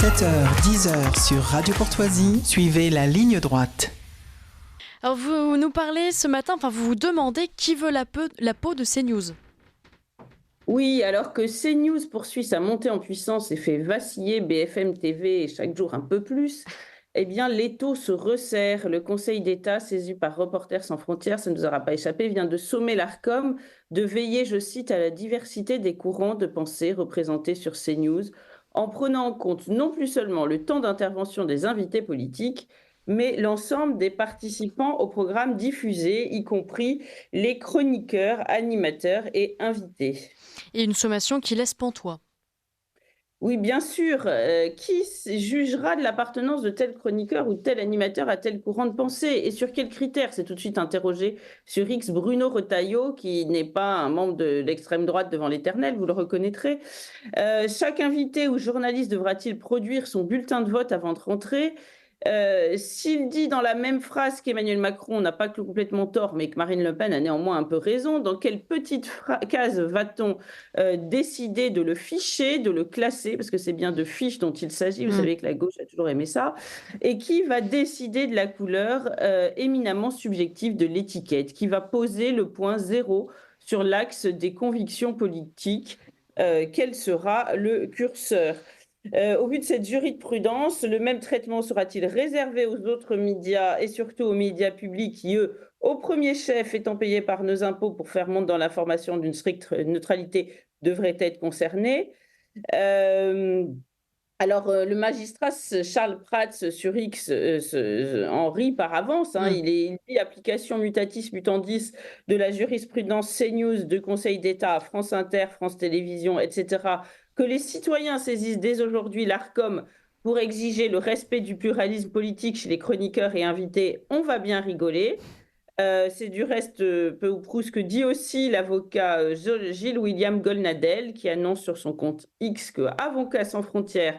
7h, 10h sur Radio Courtoisie, suivez la ligne droite. Alors vous nous parlez ce matin, vous vous demandez qui veut la peau de CNews. Oui, alors que CNews poursuit sa montée en puissance et fait vaciller BFM TV et chaque jour un peu plus, eh bien l'étau se resserre. Le Conseil d'État, saisi par Reporters sans frontières, ça ne nous aura pas échappé, vient de sommer l'Arcom de veiller, je cite, à la diversité des courants de pensée représentés sur CNews, en prenant en compte non plus seulement le temps d'intervention des invités politiques, mais l'ensemble des participants au programme diffusé, y compris les chroniqueurs, animateurs et invités. Et une sommation qui laisse pantois. Oui, bien sûr. Qui jugera de l'appartenance de tel chroniqueur ou tel animateur à tel courant de pensée? Et sur quels critères? C'est tout de suite interrogé sur X Bruno Retailleau, qui n'est pas un membre de l'extrême droite devant l'Éternel, vous le reconnaîtrez. Chaque invité ou journaliste devra-t-il produire son bulletin de vote avant de rentrer? S'il dit dans la même phrase qu'Emmanuel Macron n'a pas complètement tort, mais que Marine Le Pen a néanmoins un peu raison, dans quelle petite case va-t-on décider de le ficher, de le classer, parce que c'est bien de fiches dont il s'agit, vous savez que la gauche a toujours aimé ça, et qui va décider de la couleur éminemment subjective de l'étiquette, qui va poser le point zéro sur l'axe des convictions politiques, quel sera le curseur? Au vu de cette jurisprudence, le même traitement sera-t-il réservé aux autres médias et surtout aux médias publics qui, eux, au premier chef, étant payés par nos impôts pour faire montre dans l'information d'une stricte neutralité, devraient être concernés? Le magistrat Charles Prats sur X en rit par avance. Il dit application mutatis mutandis de la jurisprudence CNews de Conseil d'État à France Inter, France Télévisions, etc., que les citoyens saisissent dès aujourd'hui l'Arcom pour exiger le respect du pluralisme politique chez les chroniqueurs et invités. On va bien rigoler. C'est du reste peu ou prou ce que dit aussi l'avocat Gilles William Golnadel, qui annonce sur son compte X que Avocats sans frontières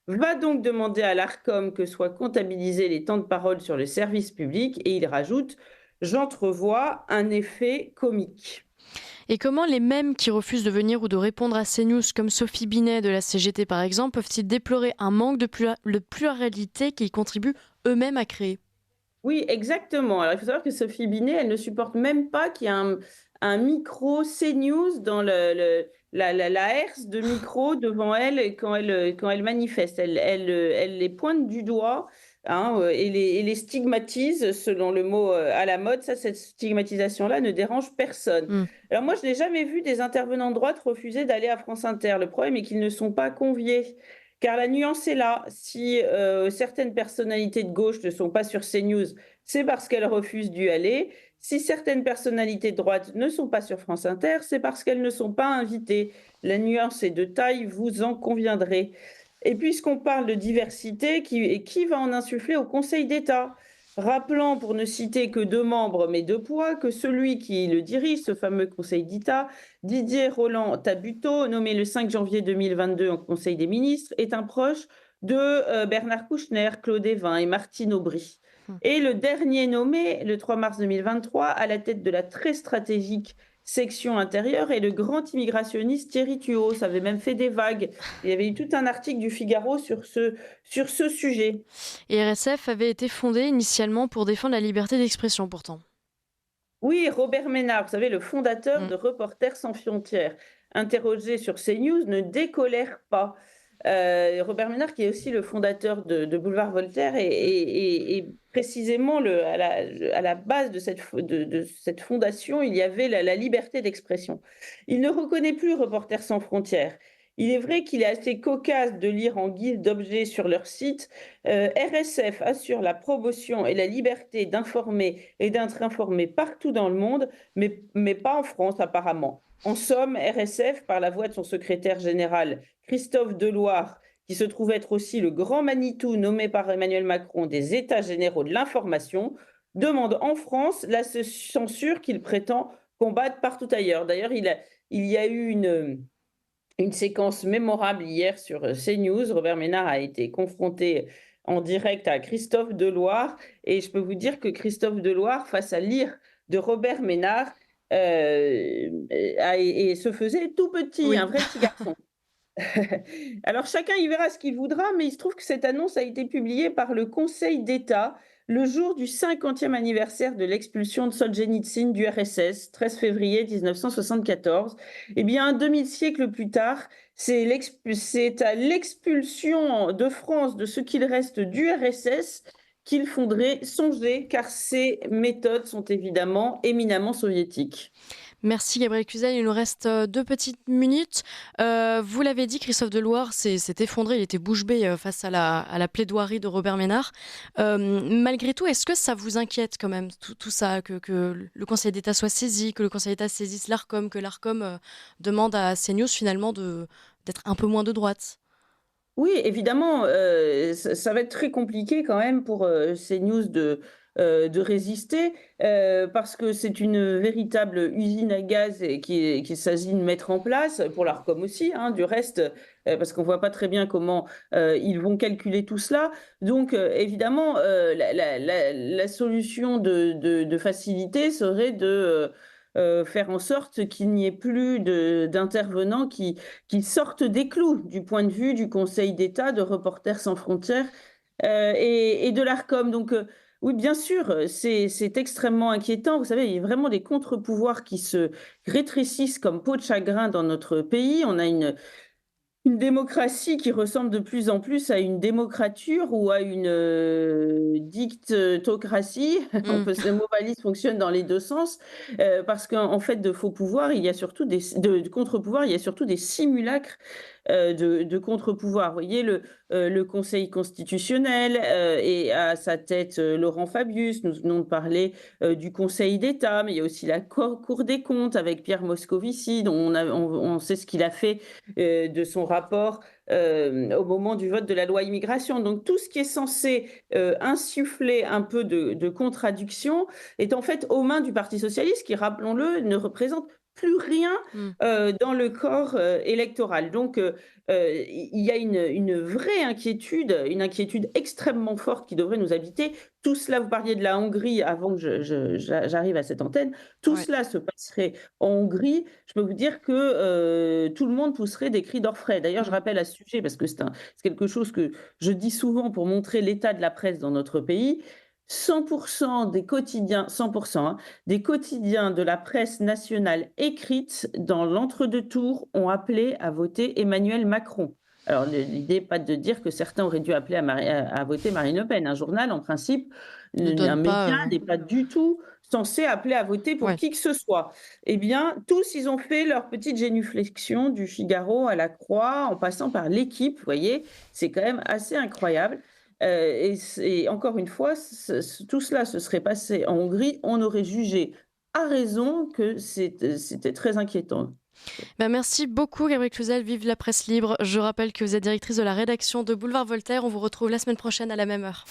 va donc demander à l'Arcom que soient comptabilisés les temps de parole sur le service public, et il rajoute « J'entrevois un effet comique ». Et comment les mêmes qui refusent de venir ou de répondre à CNews, comme Sophie Binet de la CGT par exemple, peuvent-ils déplorer un manque de pluralité qu'ils contribuent eux-mêmes à créer? Oui, exactement. Alors, il faut savoir que Sophie Binet, elle ne supporte même pas qu'il y ait un micro CNews dans la herse de micro devant elle quand elle manifeste. Elle les pointe du doigt et les stigmatise, selon le mot à la mode. Ça, cette stigmatisation-là ne dérange personne. Alors moi, je n'ai jamais vu des intervenants de droite refuser d'aller à France Inter. Le problème est qu'ils ne sont pas conviés. Car la nuance est là. Si certaines personnalités de gauche ne sont pas sur CNews, c'est parce qu'elles refusent d'y aller. Si certaines personnalités de droite ne sont pas sur France Inter, c'est parce qu'elles ne sont pas invitées. La nuance est de taille, vous en conviendrez. Et puisqu'on parle de diversité, qui va en insuffler au Conseil d'État? Rappelant, pour ne citer que 2 membres, mais 2 poids, que celui qui le dirige, ce fameux Conseil d'État, Didier Roland-Tabuteau, nommé le 5 janvier 2022 en Conseil des ministres, est un proche de Bernard Kouchner, Claude Évin et Martine Aubry. Et le dernier nommé, le 3 mars 2023, à la tête de la très stratégique section intérieure, est le grand immigrationniste Thierry Tuot. Ça avait même fait des vagues. Il y avait eu tout un article du Figaro sur ce sujet. Et RSF avait été fondé initialement pour défendre la liberté d'expression pourtant. Oui, Robert Ménard, vous savez, le fondateur de Reporters sans frontières, interrogé sur CNews, ne décolère pas. Robert Ménard, qui est aussi le fondateur de Boulevard Voltaire, et précisément à la base de cette fondation, il y avait la liberté d'expression. Il ne reconnaît plus Reporters sans frontières. Il est vrai qu'il est assez cocasse de lire en guise d'objet sur leur site RSF assure la promotion et la liberté d'informer et d'être informé partout dans le monde, mais pas en France apparemment. En somme, RSF, par la voix de son secrétaire général Christophe Deloire, qui se trouve être aussi le grand Manitou nommé par Emmanuel Macron des États généraux de l'information, demande en France la censure qu'il prétend combattre partout ailleurs. D'ailleurs, il y a eu une séquence mémorable hier sur CNews. Robert Ménard a été confronté en direct à Christophe Deloire, et je peux vous dire que Christophe Deloire, face à l'ire de Robert Ménard, et se faisait tout petit, un vrai petit garçon. Alors chacun y verra ce qu'il voudra, mais il se trouve que cette annonce a été publiée par le Conseil d'État le jour du 50e anniversaire de l'expulsion de Solzhenitsyn du RSS, 13 février 1974. Eh bien, un demi-siècle plus tard, c'est à l'expulsion de France de ce qu'il reste du RSS qu'il faudrait songer, car ces méthodes sont évidemment éminemment soviétiques. Merci Gabriel Cluzel, il nous reste 2 petites minutes. Vous l'avez dit, Christophe Deloire s'est effondré, il était bouche bée face à la plaidoirie de Robert Ménard. Malgré tout, est-ce que ça vous inquiète quand même, tout ça, que le Conseil d'État soit saisi, que le Conseil d'État saisisse l'ARCOM, que l'ARCOM demande à CNews finalement d'être un peu moins de droite? Oui, évidemment, ça va être très compliqué quand même pour, CNews de résister, parce que c'est une véritable usine à gaz et qu'il s'agit de mettre en place, pour l'Arcom aussi, hein, du reste, parce qu'on voit pas très bien comment, ils vont calculer tout cela. Donc, évidemment, la solution de facilité serait de, faire en sorte qu'il n'y ait plus d'intervenants qui sortent des clous du point de vue du Conseil d'État, de Reporters sans frontières et de l'ARCOM. Donc, oui, bien sûr, c'est extrêmement inquiétant. Vous savez, il y a vraiment des contre-pouvoirs qui se rétrécissent comme peau de chagrin dans notre pays. On a une démocratie qui ressemble de plus en plus à une démocrature ou à une dictocratie. On Mm. peut, le mot valise fonctionne dans les deux sens, parce qu'en fait, de faux pouvoirs, il y a surtout de contre-pouvoirs, il y a surtout des simulacres de contre-pouvoirs. Vous voyez, le Conseil constitutionnel et à sa tête Laurent Fabius. Nous venons de parler du Conseil d'État, mais il y a aussi la Cour des comptes avec Pierre Moscovici, dont on sait ce qu'il a fait de son rapport au moment du vote de la loi immigration. Donc tout ce qui est censé insuffler un peu de contradiction est en fait aux mains du Parti socialiste, qui, rappelons-le, ne représente plus rien Mm. dans le corps électoral. Donc il y a une vraie inquiétude, une inquiétude extrêmement forte qui devrait nous habiter. Tout cela, vous parliez de la Hongrie avant que j'arrive à cette antenne, tout Ouais. cela se passerait en Hongrie. Je peux vous dire que tout le monde pousserait des cris d'orfraie. D'ailleurs, je Mm. rappelle à ce sujet, parce que c'est quelque chose que je dis souvent pour montrer l'état de la presse dans notre pays, 100% des quotidiens, 100%, hein, des quotidiens de la presse nationale écrite dans l'entre-deux tours ont appelé à voter Emmanuel Macron. Alors, l'idée n'est pas de dire que certains auraient dû appeler à voter Marine Le Pen. Un journal, en principe, Ne un donne pas. média n'est pas du tout censé appeler à voter pour Ouais. qui que ce soit. Eh bien, tous, ils ont fait leur petite génuflexion du Figaro à la Croix, en passant par l'Équipe, vous voyez, c'est quand même assez incroyable. Et encore une fois, tout cela se serait passé en Hongrie, on aurait jugé à raison que c'était très inquiétant. Bah, merci beaucoup Gabriel Cluzel, vive la presse libre. Je rappelle que vous êtes directrice de la rédaction de Boulevard Voltaire. On vous retrouve la semaine prochaine à la même heure.